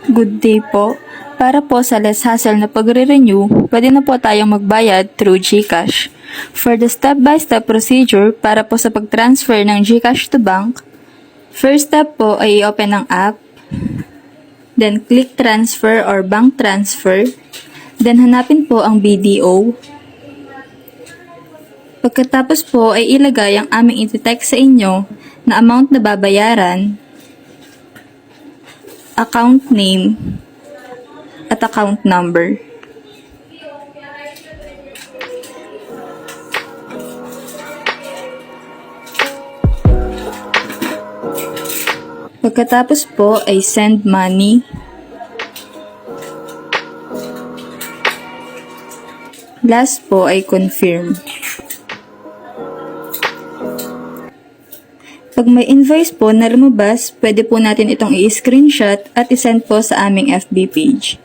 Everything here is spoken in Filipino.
Good day po. Para po sa less hassle na pagre-renew, pwede na po tayong magbayad through GCash. For the step-by-step procedure para po sa pag-transfer ng GCash to bank, first step po ay i-open ang app, then click transfer or bank transfer, then hanapin po ang BDO. Pagkatapos po ay ilagay ang aming iti-text sa inyo na amount na babayaran, account name, at account number. Pagkatapos po ay send money. Last po ay confirm. Pag may invoice po na lumabas, pwede po natin itong i-screenshot at isend po sa aming FB page.